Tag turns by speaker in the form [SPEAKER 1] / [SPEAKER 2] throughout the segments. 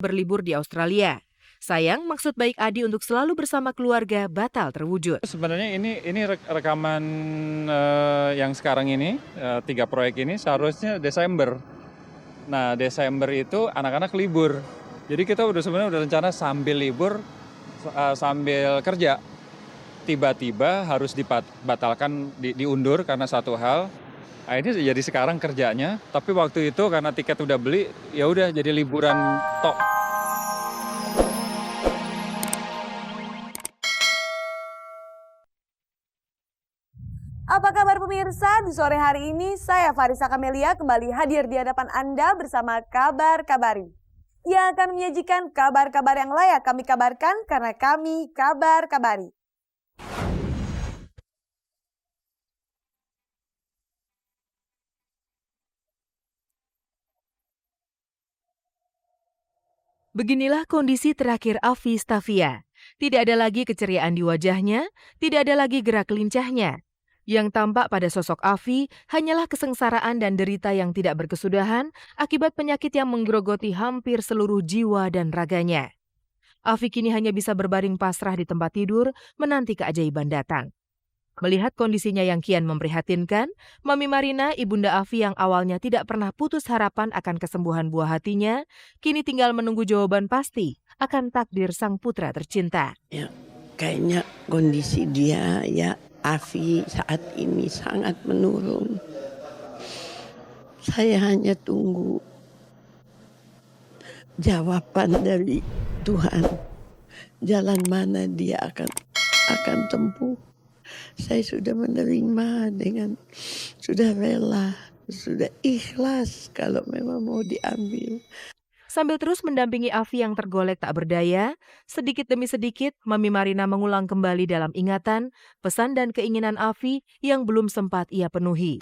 [SPEAKER 1] berlibur di Australia. Sayang, maksud baik Adi untuk selalu bersama keluarga batal terwujud.
[SPEAKER 2] Sebenarnya ini rekaman yang sekarang ini, 3 proyek ini seharusnya Desember. Nah, Desember itu anak-anak libur. Jadi kita sebenarnya udah rencana sambil libur, sambil kerja. Tiba-tiba harus dibatalkan, diundur karena satu hal. Nah, ini jadi sekarang kerjanya, tapi waktu itu karena tiket udah beli, ya udah jadi liburan tok.
[SPEAKER 3] Apa kabar pemirsa? Di sore hari ini saya Farisa Kamelia kembali hadir di hadapan Anda bersama Kabar Kabari. Yang akan menyajikan kabar-kabar yang layak kami kabarkan karena kami Kabar Kabari.
[SPEAKER 1] Beginilah kondisi terakhir Afi Stavia. Tidak ada lagi keceriaan di wajahnya, tidak ada lagi gerak lincahnya. Yang tampak pada sosok Afi hanyalah kesengsaraan dan derita yang tidak berkesudahan akibat penyakit yang menggerogoti hampir seluruh jiwa dan raganya. Afi kini hanya bisa berbaring pasrah di tempat tidur menanti keajaiban datang. Melihat kondisinya yang kian memprihatinkan, Mami Marina, ibunda Afi yang awalnya tidak pernah putus harapan akan kesembuhan buah hatinya, kini tinggal menunggu jawaban pasti akan takdir sang putra tercinta.
[SPEAKER 4] Ya, kayaknya kondisi dia Afi saat ini sangat menurun. Saya hanya tunggu jawaban dari Tuhan. Jalan mana dia akan tempuh. Saya sudah menerima sudah rela, sudah ikhlas kalau memang mau diambil.
[SPEAKER 1] Sambil terus mendampingi Afi yang tergolek tak berdaya, sedikit demi sedikit Mami Marina mengulang kembali dalam ingatan pesan dan keinginan Afi yang belum sempat ia penuhi.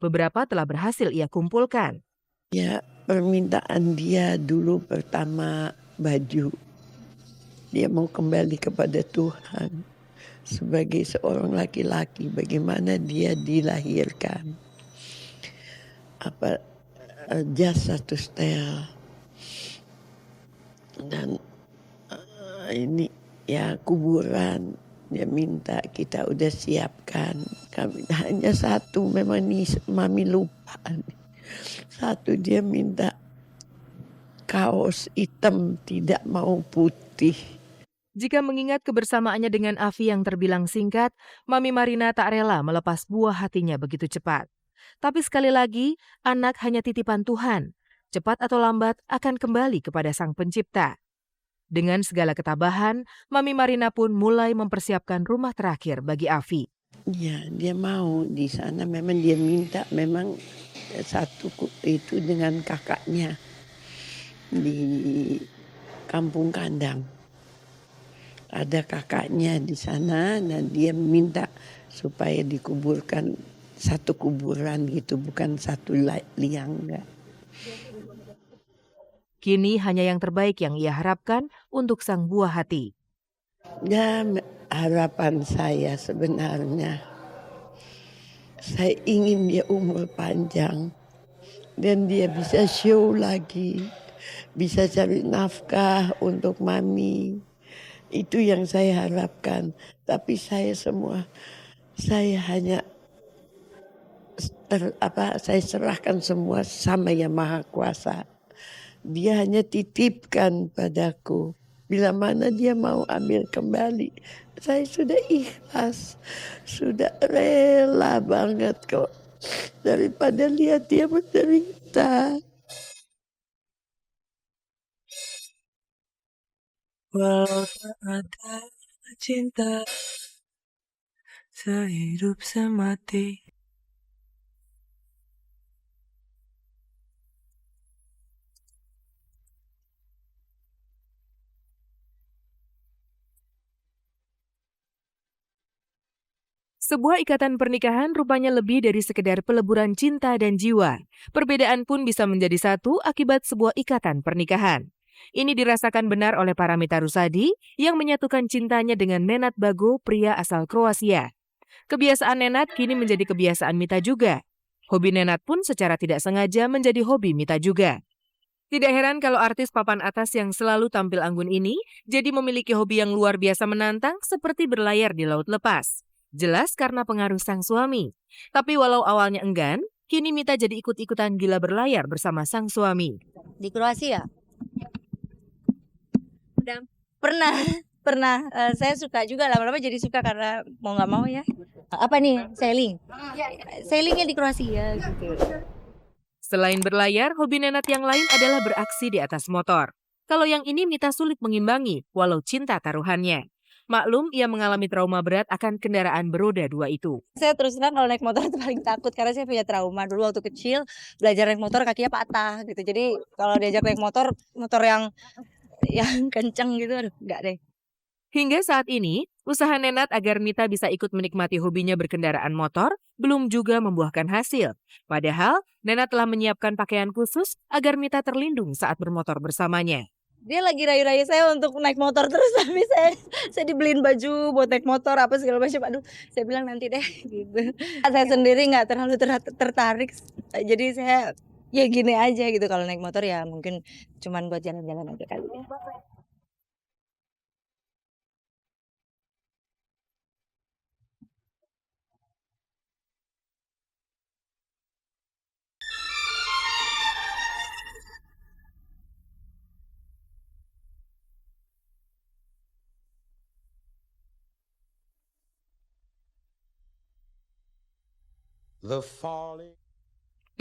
[SPEAKER 1] Beberapa telah berhasil ia kumpulkan.
[SPEAKER 4] Ya, permintaan dia dulu pertama baju. Dia mau kembali kepada Tuhan sebagai seorang laki-laki, bagaimana dia dilahirkan. Jas satu setel. Dan ini kuburan dia minta, kita udah siapkan. Kami hanya satu, memang nih Mami lupa. Satu dia minta kaos hitam, tidak mau putih.
[SPEAKER 1] Jika mengingat kebersamaannya dengan Afi yang terbilang singkat, Mami Marina tak rela melepas buah hatinya begitu cepat. Tapi sekali lagi, anak hanya titipan Tuhan. Cepat atau lambat akan kembali kepada Sang Pencipta. Dengan segala ketabahan, Mami Marina pun mulai mempersiapkan rumah terakhir bagi Afi.
[SPEAKER 4] Ya, dia mau di sana, memang dia minta memang satu itu dengan kakaknya di Kampung Kandang. Ada kakaknya di sana dan dia minta supaya dikuburkan satu kuburan gitu, bukan satu liang enggak.
[SPEAKER 1] Kini hanya yang terbaik yang ia harapkan untuk sang buah hati.
[SPEAKER 4] Ya, harapan saya sebenarnya, saya ingin dia umur panjang dan dia bisa show lagi, bisa cari nafkah untuk Mami. Itu yang saya harapkan. Tapi saya hanya saya serahkan semua sama Yang Maha Kuasa. Dia hanya titipkan padaku. Bila mana dia mau ambil kembali, saya sudah ikhlas, sudah rela banget kok. Daripada lihat dia menderita.
[SPEAKER 5] Walau tak ada cinta sehidup semati.
[SPEAKER 1] Sebuah ikatan pernikahan rupanya lebih dari sekedar peleburan cinta dan jiwa. Perbedaan pun bisa menjadi satu akibat sebuah ikatan pernikahan. Ini dirasakan benar oleh Paramita Rusady yang menyatukan cintanya dengan Nenad Bago, pria asal Kroasia. Kebiasaan Nenad kini menjadi kebiasaan Mita juga. Hobi Nenad pun secara tidak sengaja menjadi hobi Mita juga. Tidak heran kalau artis papan atas yang selalu tampil anggun ini jadi memiliki hobi yang luar biasa menantang seperti berlayar di laut lepas. Jelas karena pengaruh sang suami. Tapi walau awalnya enggan, kini Mita jadi ikut-ikutan gila berlayar bersama sang suami.
[SPEAKER 6] Di Kroasia? Udah pernah, pernah. Saya suka juga, lama-lama jadi suka karena mau nggak mau ya. Apa nih, sailing? Sailingnya di Kroasia gitu.
[SPEAKER 1] Selain berlayar, hobi Nenat yang lain adalah beraksi di atas motor. Kalau yang ini Mita sulit mengimbangi, walau cinta taruhannya. Maklum, ia mengalami trauma berat akan kendaraan beroda 2 itu.
[SPEAKER 6] Saya terus terang kalau naik motor itu paling takut karena saya punya trauma. Dulu waktu kecil belajar naik motor kakinya patah gitu. Jadi kalau diajak naik motor yang kenceng gitu, aduh enggak deh.
[SPEAKER 1] Hingga saat ini, usaha Nenat agar Mita bisa ikut menikmati hobinya berkendaraan motor belum juga membuahkan hasil. Padahal, Nenat telah menyiapkan pakaian khusus agar Mita terlindung saat bermotor bersamanya.
[SPEAKER 6] Dia lagi rayu-rayu saya untuk naik motor terus, tapi saya dibeliin baju buat naik motor apa segala macam. Aduh, saya bilang nanti deh gitu. Saya sendiri nggak terlalu tertarik, jadi saya ya gini aja gitu. Kalau naik motor ya mungkin cuman buat jalan-jalan aja kali ya.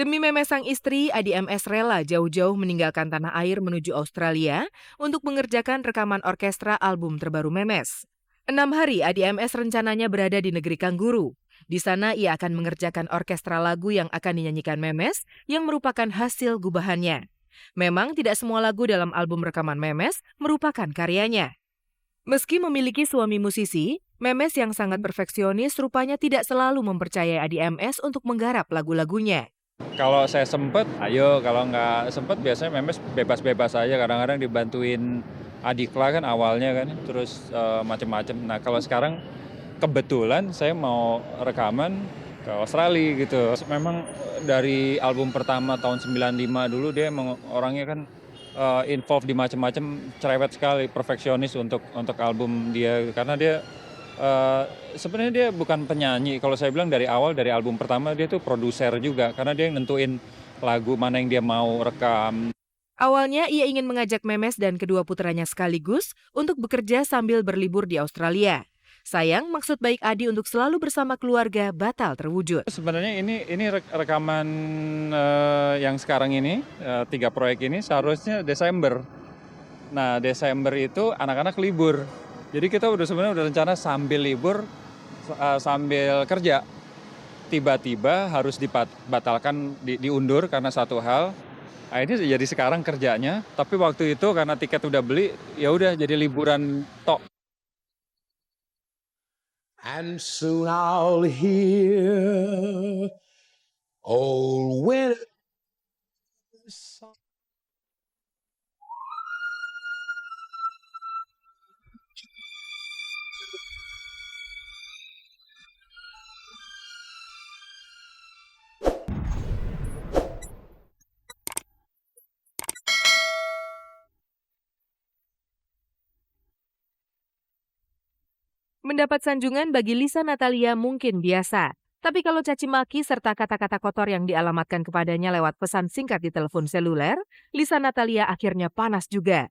[SPEAKER 1] Demi memes sang istri, Adi MS rela jauh-jauh meninggalkan tanah air menuju Australia untuk mengerjakan rekaman orkestra album terbaru Memes. 6 hari Adi MS rencananya berada di negeri Kangguru. Di sana ia akan mengerjakan orkestra lagu yang akan dinyanyikan Memes yang merupakan hasil gubahannya. Memang tidak semua lagu dalam album rekaman Memes merupakan karyanya. Meski memiliki suami musisi, Memes yang sangat perfeksionis rupanya tidak selalu mempercayai Adi MS untuk menggarap lagu-lagunya.
[SPEAKER 2] Kalau saya sempet, ayo. Kalau nggak sempet, biasanya Memes bebas-bebas aja. Kadang-kadang dibantuin Adikla kan awalnya kan, terus macem-macem. Nah kalau sekarang kebetulan saya mau rekaman ke Australia gitu. Memang dari album pertama tahun 95 dulu dia emang orangnya kan involved di macam-macam, cerewet sekali, perfeksionis untuk album dia, karena dia sebenarnya dia bukan penyanyi. Kalau saya bilang dari awal, dari album pertama dia tuh produser juga, karena dia yang nentuin lagu mana yang dia mau rekam.
[SPEAKER 1] Awalnya ia ingin mengajak Memes dan kedua putranya sekaligus untuk bekerja sambil berlibur di Australia. Sayang, maksud baik Adi untuk selalu bersama keluarga batal terwujud.
[SPEAKER 2] Sebenarnya ini rekaman yang sekarang ini, 3 proyek ini seharusnya Desember. Nah Desember itu anak-anak libur. Jadi kita sebenarnya udah rencana sambil libur, sambil kerja. Tiba-tiba harus dibatalkan, diundur karena satu hal. Nah, ini jadi sekarang kerjanya, tapi waktu itu karena tiket udah beli, ya udah jadi liburan tok.
[SPEAKER 7] And soon I'll hear old winter song.
[SPEAKER 1] Mendapat sanjungan bagi Lisa Natalia mungkin biasa. Tapi kalau caci maki serta kata-kata kotor yang dialamatkan kepadanya lewat pesan singkat di telepon seluler, Lisa Natalia akhirnya panas juga.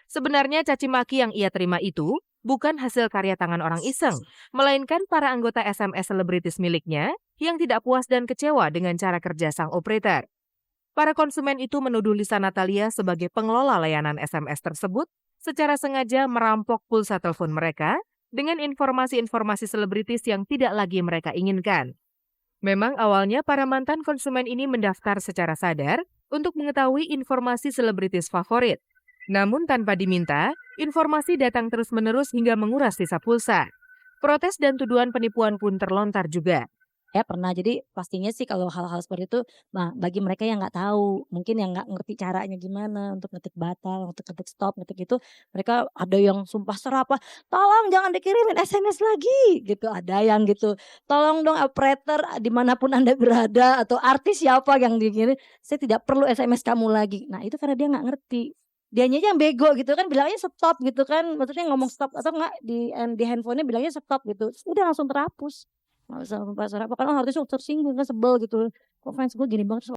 [SPEAKER 1] Sebenarnya caci maki yang ia terima itu bukan hasil karya tangan orang iseng, melainkan para anggota SMS selebritis miliknya yang tidak puas dan kecewa dengan cara kerja sang operator. Para konsumen itu menuduh Lisa Natalia sebagai pengelola layanan SMS tersebut secara sengaja merampok pulsa telepon mereka dengan informasi-informasi selebritis yang tidak lagi mereka inginkan. Memang awalnya para mantan konsumen ini mendaftar secara sadar untuk mengetahui informasi selebritis favorit. Namun tanpa diminta, informasi datang terus-menerus hingga menguras sisa pulsa. Protes dan tuduhan penipuan pun terlontar juga.
[SPEAKER 6] Ya pernah, jadi pastinya sih kalau hal-hal seperti itu, nah bagi mereka yang nggak tahu, mungkin yang nggak ngerti caranya gimana untuk ngetik batal, untuk ngetik stop, ngetik itu, mereka ada yang sumpah serapah, "Tolong jangan dikirimin SMS lagi," gitu, ada yang gitu, "Tolong dong operator dimanapun Anda berada atau artis siapa yang dikirim, saya tidak perlu SMS kamu lagi." Nah itu karena dia nggak ngerti. Dianya aja yang bego gitu kan bilangnya stop gitu kan, maksudnya ngomong stop atau enggak di handphone-nya bilangnya stop gitu, udah langsung terhapus. Nggak usah pasar apa, kan harusnya tersinggung kan sebel gitu, kok fans gue gini banget.